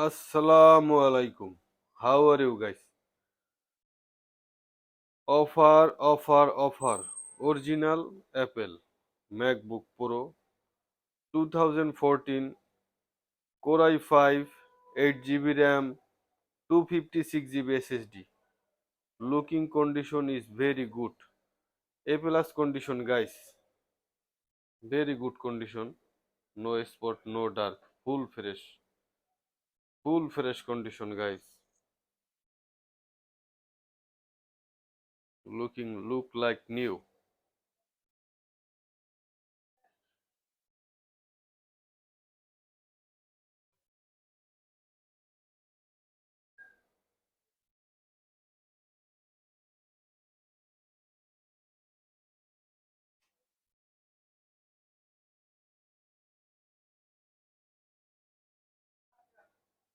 Assalamu alaikum. How are you guys? Offer. Original Apple MacBook Pro 2014 Core i5 8 GB RAM 256 GB SSD. Looking condition is very good. A plus condition guys. Very good condition. No spot, no dark. Full fresh. Full fresh condition guys. Look like new.